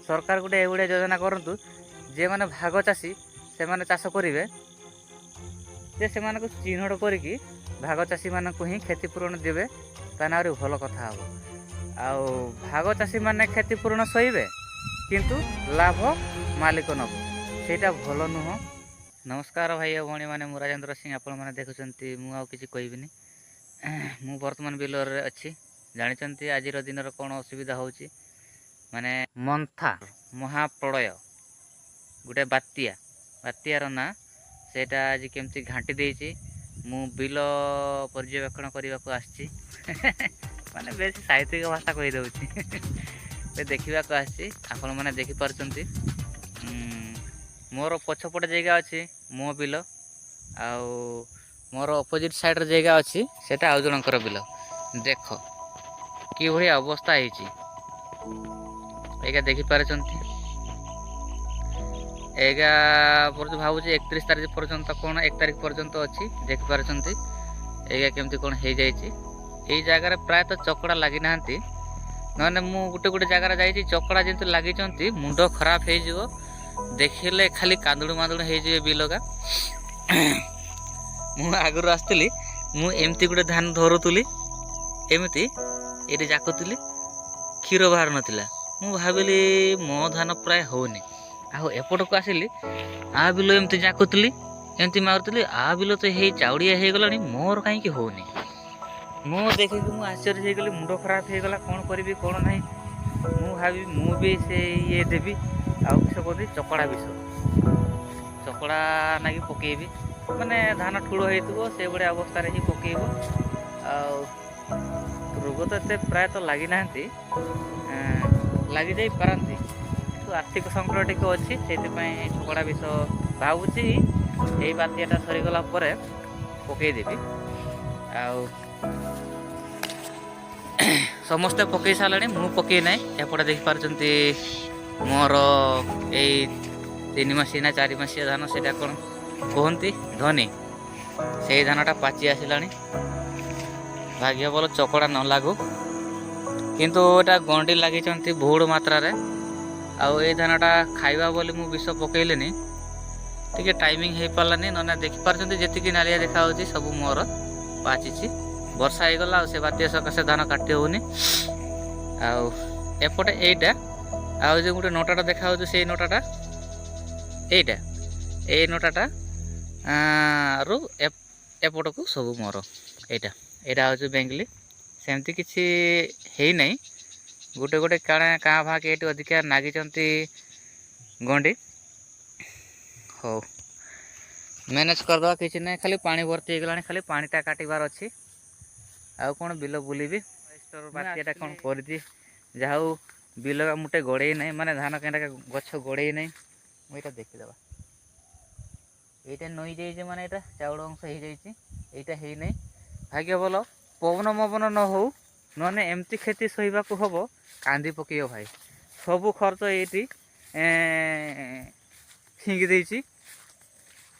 सरकार गोटे एभलिया योजना करंतु जे माने भाग चाषी से माने चाष करेंगे जे से मानक चिन्हट करिकी भाग चाषी मानक ही क्षतिपूरण देवे ताने आहुरी भल कथा हम आउ भाग चाषी माने क्षतिपूरण सहीबे किंतु लाभ मालिक नब सेटा भल नुह। नमस्कार भाई भौणी मैंने मु राजेंद्र सिंह आपण मैंने देखुंत मुझे कहबिनी मु बर्तमान बिलर अच्छी जानते आज दिन कौन असुविधा होची माने मंथा महाप्रलय गोटे बात्यार ना सेटा आज केमती घाटी देची मु बिल पर्यवेक्षण करने को आसी माने बेस साहित्यिक भाषा कहीदे देखा आसी आपण मैंने देखिपार्टी मोर पछपटे जगह अच्छी मो बिल आउ मोर अपोजिट साइड जगह अच्छी सेटा आउ जनकर बिल देख कि भाई अवस्था है देखिपारे एगा भावुँ 31 तारीख पर्यंत कौन 1 तारीख पर्यंत अच्छी देखिपारे एगा केमती कौन हो जाए जगार प्रायतः चकड़ा लगी ना ना मु गोटे गोटे जगार जाइए चकड़ा जमी लगी मुंड खराब हो देखिले खाली कांदुड़ मांदुड़ हो बिलगा मु आगु आसती मुझे गोटे धान धरुली एमती ये जाकुली क्षीर बाहर नाला मु भाविली मो धान प्राय होनी आएपट को आसिली आ बिल एमती जाकुली एमती मारुली आ बिल तो हे चाउड़िया हो गला मोर कहीं होनी मु देखिए मुझे आश्चर्य हो गली मुंड खराब हो गला कौन करी कौन ना मु भावी मुझे से ये देवी आउ किस कहते चकड़ा विष चकड़ा नाकि पकेबी माने धान ठूल हो से भाया अवस्था ही पकेब रोग तो ये प्रायतः लगी ना लगी जाई पारती आर्थिक संकट टी अच्छी से चकड़ा विष भावुची यही बात्याटा सरीगला पकईदेवी आउ समस्ते पकई सारे मु पकई ना एपटे देखिपार्टी मोर यही 3 मासी ना 4 मासिया धान से कौन कहती धनी से धानटा पाची आसला भाग्य भल चकड़ा न लागू किंतु एटा गंडी लगी बहुत मात्रा रे आउ ये धानटा खाइबा बोली मु विष पकईलेनी टे टाइमिंग हो पारानी ना देखिपार्टी जी नालिया देखा सब मोर पाची वर्षा हो गला से बात्या सकाशे धान काटी होनी आउटे यहीटा आउ जो गोटे नोटाटा देखा से नोटाटा यहीटा ये नोटाटा रु एपट को सब मोर यहाँ यहाँ हूँ बेंगली सेमती किसी है ना गोटे गोटे काण क्या भाग ये अधिका नागी गंडी हो मैनेज करदे किसी ना खाली पानी भर्ती हो गला खाली पानीटा काटबार अच्छी आउ कौन बिल बुलबी बात्याटा कौन कर जाऊ बिल मुटे गड़े ना माने धान केटा गछ गड़े ना मुझे देखीदे यहाँ नई जाइए माने यहाँ चाउल अंश हो जाइए है ना भाग्य भल पवन मवन न हो ना एमती खेती सहीबा को हम कांदी पकईब भाई सबू खर्च ये फिंगी देची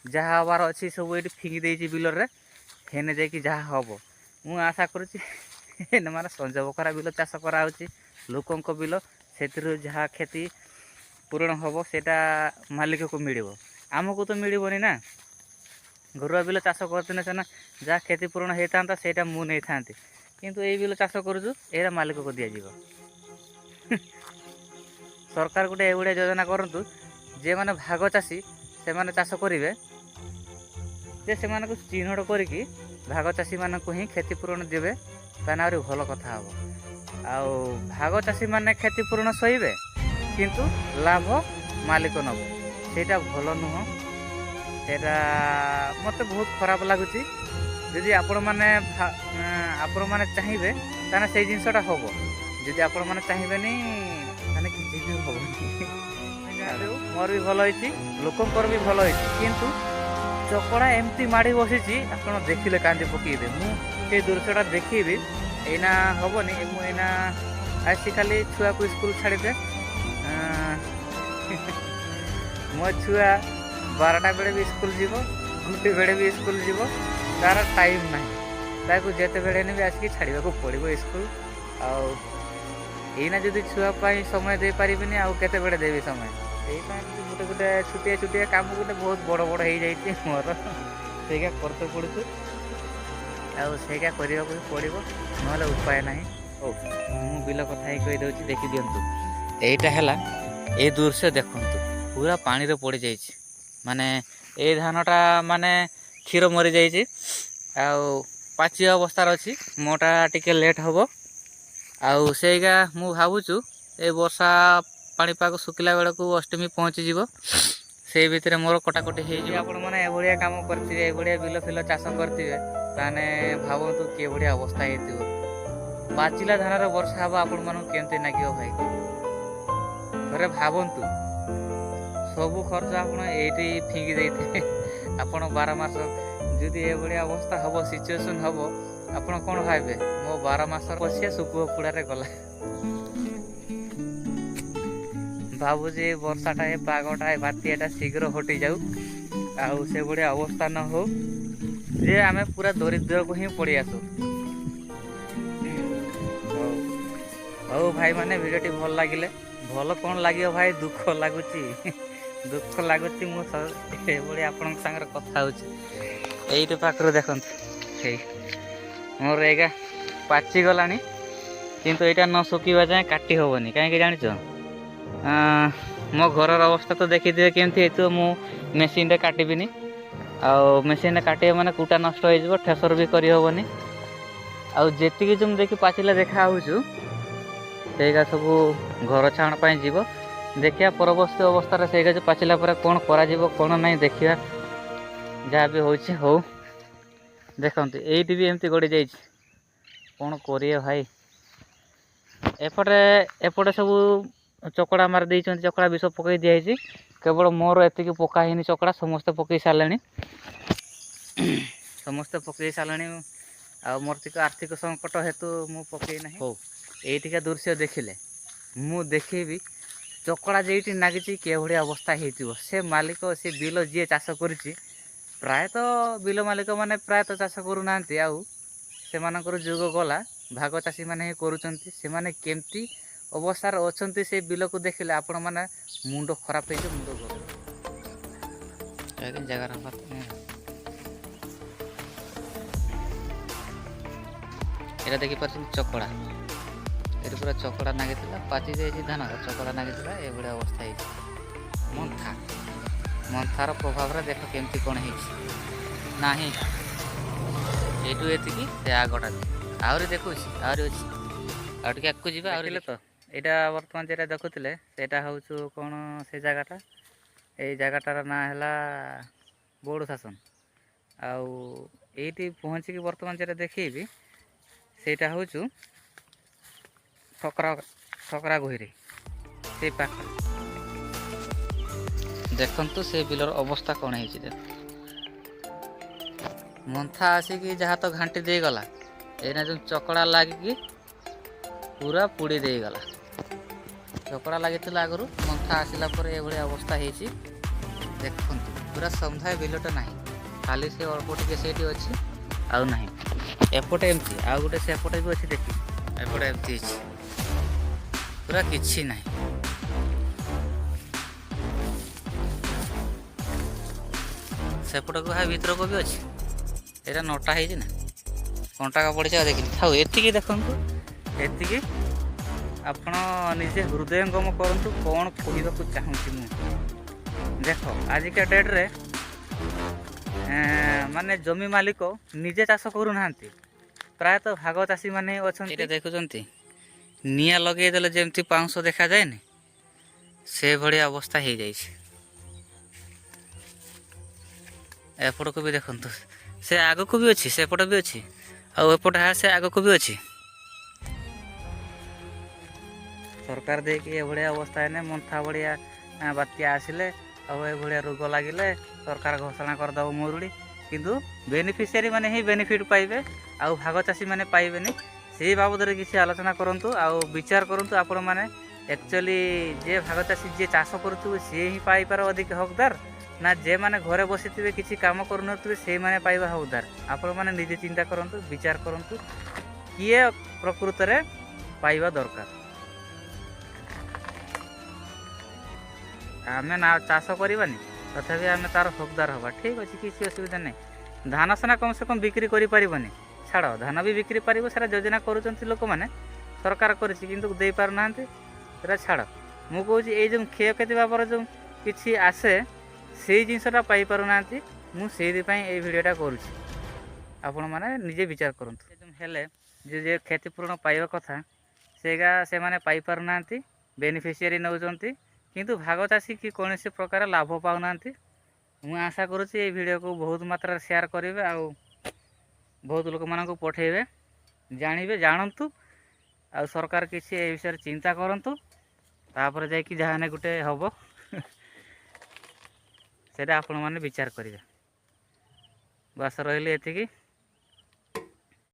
जहाँ हबार अच्छी सब ये फिंगी देची बिलर हेने जाकि जहाँ हम मु आशा करुच्ची माने संजय बखरा बिल चाष कराऊँच लोकों बिल से जहाँ खेती पूरण हम सेटा मालिक को मिल आमको तो मिलनी ना घरुआ बिल चाष करते सीना जहाँ खेती पूरण होता से मु नहीं था किंतु ये बिल चाष करुचु ये मालिक को दिज्व सरकार गोटे एभलिया योजना करंतु जे माने भाग चाषी से माने चाष करेंगे जे से मानक चिन्हट करिकी भाग चाषी मानक ही क्षतिपूरण देवे ताने आहुरी भल कथा हम आउ भाग चाषी माने क्षतिपूरण सहीबे किंतु लाभ मालिक नब सेटा भल नुह सेटा मत बहुत खराब लगुच जदि आपण मैंने चाहिए ताने से जिनसटा हम जदि आपण मैंने चाहिए ताने किसी भी हम मोर भी भल होती लोकंर भी भल होती किंतु चकड़ा एमती माड़ी बसी आप देखिले कांदी पकईदे मुझे दृश्यटा देखी एना हेनी मुझा आसी खाली छुआ को स्कूल छाड़ीदे मो छुआ 12टा बेले भी स्कूल जीव गोटे बेले भी स्कूल जीव तार टाइम ना जिते बेले भी आसिक छाड़ा को पड़ो स्कूल ଏଇନା ଯଦି ଛୁଆ ପାଇଁ ସମୟ ଦେଇପାରିବିନି ଆଉ କେତେବେଳେ ଦେବି ସମୟ। ସେଇପାଇଁ ଗୋଟେ ଗୋଟେ ଛୋଟିଆ ଛୋଟିଆ କାମ ଗୋଟେ ବହୁତ ବଡ଼ ବଡ଼ ହେଇଯାଇଛି ମୋର, ସେଇଟା କରତେ ପଡ଼ୁଛୁ ଆଉ ସେଇଟା କରିବାକୁ ପଡ଼ିବ, ନହେଲେ ଉପାୟ ନାହିଁ। ହଉ ମୁଁ ବିଲ କଥା ହିଁ କହିଦେଉଛି, ଦେଖିଦିଅନ୍ତୁ। ଏଇଟା ହେଲା, ଏଇ ଦୃଶ୍ୟ ଦେଖନ୍ତୁ, ପୁରା ପାଣିରେ ପଡ଼ିଯାଇଛି। ମାନେ ଏଇ ଧାନଟା ମାନେ କ୍ଷୀର ମରିଯାଇଛି ଆଉ ପାଚିବା ଅବସ୍ଥାରେ ଅଛି। ମୋଟା ଟିକେ ଲେଟ୍ ହେବ। ଆଉ ସେଇଗା ମୁଁ ଭାବୁଛୁ ଏ ବର୍ଷା ପାଣିପାଗ ଶୁଖିଲା ବେଳକୁ ଅଷ୍ଟମୀ ପହଞ୍ଚିଯିବ, ସେଇ ଭିତରେ ମୋର କଟାକଟି ହେଇଯିବ। ଆପଣମାନେ ଏଭଳିଆ କାମ କରିଥିବେ, ଏଭଳିଆ ବିଲ ଫିଲ ଚାଷ କରିଥିବେ, ତାହେଲେ ଭାବନ୍ତୁ କିଭଳିଆ ଅବସ୍ଥା ହେଇଥିବ। ପାଚିଲା ଧାନରେ ବର୍ଷା ହେବ, ଆପଣମାନଙ୍କୁ କେମିତି ଲାଗିବ ଭାଇ? ଥରେ ଭାବନ୍ତୁ, ସବୁ ଖର୍ଚ୍ଚ ଆପଣ ଏଇଠି ଫିଙ୍ଗି ଦେଇଥିବେ। ଆପଣ 12 ମାସ ଯଦି ଏଭଳିଆ ଅବସ୍ଥା ହେବ, ସିଚୁଏସନ୍ ହେବ, ଆପଣ କ'ଣ ଭାବିବେ? ମୋ 12 ମାସର ପଶିଆ ଶୁକୁଆ ପୋଡ଼ାରେ ଗଲା। ଭାବୁଛି ଏ ବର୍ଷାଟା, ଏ ପାଗଟା, ଏ ବାତ୍ୟାଟା ଶୀଘ୍ର ହଟିଯାଉ, ଆଉ ସେଭଳିଆ ଅବସ୍ଥା ନ ହଉ ଯେ ଆମେ ପୁରା ଦରିଦ୍ରକୁ ହିଁ ପଡ଼ି ଆସୁ। ହଉ ହଉ ଭାଇମାନେ, ଭିଡ଼ିଓଟି ଭଲ ଲାଗିଲେ, ଭଲ କ'ଣ ଲାଗିବ ଭାଇ, ଦୁଃଖ ଲାଗୁଛି। ଦୁଃଖ ଲାଗୁଛି, ମୁଁ ଏଭଳି ଆପଣଙ୍କ ସାଙ୍ଗରେ କଥା ହେଉଛି। ଏଇଠି ପାଖରୁ ଦେଖନ୍ତୁ, ହେଇ ମୋର ଏଇଟା ପାଚିଗଲାଣି, କିନ୍ତୁ ଏଇଟା ନ ଶୁଖିବା ଯାଏଁ କାଟି ହେବନି। କାହିଁକି ଜାଣିଛ? ମୋ ଘରର ଅବସ୍ଥା ତ ଦେଖିଥିବେ କେମିତି ହେଇଥିବ। ମୁଁ ମେସିନ୍ରେ କାଟିବିନି, ଆଉ ମେସିନ୍ରେ କାଟିବେ ମାନେ କୁଟା ନଷ୍ଟ ହେଇଯିବ, ଠେସର ବି କରିହେବନି। ଆଉ ଯେତିକି ଯେଉଁ ଦେଖି ପାଚିଲା ଦେଖା ହେଉଛୁ, ସେଇଟା ସବୁ ଘର ଛାଣ ପାଇଁ ଯିବ। ଦେଖିବା ପରବର୍ତ୍ତୀ ଅବସ୍ଥାରେ ସେଇଟା ଯେଉଁ ପାଚିଲା ପରେ କ'ଣ କରାଯିବ, କ'ଣ ନାହିଁ ଦେଖିବା। ଯାହା ବି ହେଉଛି ହଉ। ଦେଖନ୍ତୁ ଏଇଠି ବି ଏମିତି ଗଡ଼ି ଯାଇଛି, କ'ଣ କରିବେ ଭାଇ? ଏପଟେ ସବୁ ଚକଡ଼ା ମାରି ଦେଇଛନ୍ତି, ଚକଡ଼ା ବିଷ ପକାଇ ଦିଆହେଇଛି। କେବଳ ମୋର ଏତିକି ପକା ହେଇନି ଚକଡ଼ା, ସମସ୍ତେ ପକାଇ ସାରିଲେଣି। ସମସ୍ତେ ପକାଇ ସାରିଲେଣି, ଆଉ ମୋର ଟିକେ ଆର୍ଥିକ ସଙ୍କଟ ହେତୁ ମୁଁ ପକାଇ ନାହିଁ। ହଉ, ଏଇଠିକା ଦୃଶ୍ୟ ଦେଖିଲେ ମୁଁ ଦେଖେଇବି ଚକଡ଼ା ଯେଇଠି ନାଗିଛି କେଭଳିଆ ଅବସ୍ଥା ହେଇଥିବ। ସେ ମାଲିକ, ସେ ବିଲ ଯିଏ ଚାଷ କରିଛି, ପ୍ରାୟତଃ ବିଲ ମାଲିକମାନେ ପ୍ରାୟତଃ ଚାଷ କରୁନାହାନ୍ତି, ଆଉ ସେମାନଙ୍କର ଯୁଗ ଗଲା, ଭାଗ ଚାଷୀମାନେ ହିଁ କରୁଛନ୍ତି। ସେମାନେ କେମିତି ଅବସ୍ଥାରେ ଅଛନ୍ତି ସେ ବିଲକୁ ଦେଖିଲେ ଆପଣମାନେ ମୁଣ୍ଡ ଖରାପ ହେଇଯିବ, ମୁଣ୍ଡ ଗରମ। ଜାଗାର ଏଇଟା ଦେଖିପାରୁଛନ୍ତି ଚକଡ଼ା, ଏଠି ପୁରା ଚକଡ଼ା ନାଗିଥିଲା, ପାଚି ଯାଇଛି ଧାନ, ଚକଡ଼ା ନାଗିଥିଲା, ଏଭଳିଆ ଅବସ୍ଥା ହେଇଛି। ମନ୍ଥାର ପ୍ରଭାବରେ ଦେଖ କେମିତି କ'ଣ ହେଇଛି। ନାହିଁ ଏଇଠୁ ଏତିକି, ସେ ଆଗଟା ଆହୁରି ଦେଖୁଛି, ଆହୁରି ଅଛି, ଆଉ ଟିକେ ଆଗକୁ ଯିବା। ଆହୁରି ତ ଏଇଟା ବର୍ତ୍ତମାନ ଯେଟା ଦେଖୁଥିଲେ, ସେଇଟା ହେଉଛି କ'ଣ ସେ ଜାଗାଟା? ଏଇ ଜାଗାଟାର ନାଁ ହେଲା ବୌଡ଼ ଶାସନ। ଆଉ ଏଇଠି ପହଞ୍ଚିକି ବର୍ତ୍ତମାନ ଯେଟା ଦେଖେଇବି, ସେଇଟା ହେଉଛୁ ଠକରା ଗୋହିରୀ, ସେଇ ପାଖରେ। ଦେଖନ୍ତୁ ସେ ବିଲର ଅବସ୍ଥା କ'ଣ ହେଇଛି। ଦେଖ, ମନ୍ଥା ଆସିକି ଯାହା ତ ଘାଣ୍ଟି ଦେଇଗଲା, ଏଇନା ଯେଉଁ ଚକଡ଼ା ଲାଗିକି ପୁରା ପୋଡ଼ି ଦେଇଗଲା। ଚକଡ଼ା ଲାଗିଥିଲା ଆଗରୁ, ମନ୍ଥା ଆସିଲା ପରେ ଏଭଳିଆ ଅବସ୍ଥା ହେଇଛି। ଦେଖନ୍ତୁ ପୁରା ସନ୍ଧ୍ୟା ବିଲଟା ନାହିଁ, ଖାଲି ସେ ଅଳ୍ପ ଟିକେ ସେଇଠି ଅଛି, ଆଉ ନାହିଁ। ଏପଟେ ଏମିତି, ଆଉ ଗୋଟେ ସେପଟେ ବି ଅଛି, ଦେଖି ଏପଟେ ଏମିତି ହେଇଛି, ପୁରା କିଛି ନାହିଁ। ସେପଟକୁ ଭାଇ ଭିତରକୁ ବି ଅଛି, ଏଇଟା ନଟା ହେଇଛି ନା, କଣ୍ଟାକା ପଡ଼ିଛି, ଆଉ ଦେଖିନି। ଥାଉ, ଏତିକି ଦେଖନ୍ତୁ, ଏତିକି ଆପଣ ନିଜେ ହୃଦୟଙ୍ଗମ କରନ୍ତୁ କ'ଣ କହିବାକୁ ଚାହୁଁଛି ମୁଁ। ଦେଖ, ଆଜିକା ଡେଟ୍ରେ ମାନେ ଜମି ମାଲିକ ନିଜେ ଚାଷ କରୁନାହାନ୍ତି, ପ୍ରାୟତଃ ଭାଗ ଚାଷୀମାନେ ଅଛନ୍ତି। ଏଇଟା ଦେଖୁଛନ୍ତି, ନିଆଁ ଲଗେଇଦେଲେ ଯେମିତି ପାଉଁଶ ଦେଖାଯାଏନି, ସେଭଳିଆ ଅବସ୍ଥା ହେଇଯାଇଛି। ଏପଟକୁ ବି ଦେଖନ୍ତୁ, ସେ ଆଗକୁ ବି ଅଛି, ସେପଟ ବି ଅଛି, ଆଉ ଏପଟେ ସେ ଆଗକୁ ବି ଅଛି। ସରକାର ଦେଇକି ଏଭଳିଆ ଅବସ୍ଥା ହେନେ, ମନ୍ଥା ଭଳିଆ ବାତ୍ୟା ଆସିଲେ, ଆଉ ଏଭଳିଆ ରୋଗ ଲାଗିଲେ ସରକାର ଘୋଷଣା କରିଦେବ ମରୁଡ଼ି, କିନ୍ତୁ ବେନିଫିସିଆରୀ ମାନେ ହିଁ ବେନିଫିଟ୍ ପାଇବେ, ଆଉ ଭାଗ ଚାଷୀମାନେ ପାଇବେନି। ସେଇ ବାବଦରେ କିଛି ଆଲୋଚନା କରନ୍ତୁ, ଆଉ ବିଚାର କରନ୍ତୁ ଆପଣମାନେ। ଆକ୍ଚୁଆଲି ଯିଏ ଭାଗ ଚାଷୀ, ଯିଏ ଚାଷ କରୁଥିବେ, ସିଏ ହିଁ ପାଇବାର ଅଧିକ ହକଦାର, ନା ଯେମାନେ ଘରେ ବସିଥିବେ କିଛି କାମ କରୁନଥିବେ ସେଇମାନେ ପାଇବା ହକଦାର? ଆପଣମାନେ ନିଜେ ଚିନ୍ତା କରନ୍ତୁ, ବିଚାର କରନ୍ତୁ, କିଏ ପ୍ରକୃତରେ ପାଇବା ଦରକାର। आमे ना चाष करवानी तथापि आम तार हकदार हवा ठीक अच्छे किसी असुविधा नहीं। धान सीना कम से कम बिक्री करनी छाड़ धान भी बिक्री पार सारा योजना करुँच लोक मैंने सरकार करदे पारना छाड़ मु कौच ये जो क्षयक्षति भाव जो कि आसे से जिनसा पाईपारना मुझे ये भिडटा करुँच आपण मैंने निजे विचार करूँ हेले जे क्षतिपूरण पाइबा कथा सेगा से माने पाई पारना बेनिफिशियरी नौकरी किंतु भाग चाषी कि कौन प्रकार लाभ पाऊना। मुझे आशा करुँची ये वीडियो को बहुत मात्रा शेयर करेंगे आ बहुत लोक मान पठेबे जानवे जानतु आ सरकार किसी ए विषय चिंता करंतु तापर जाकि जहाँ गोटे हम से आपण मैंने विचार करेंगे। बस रही एतिकी।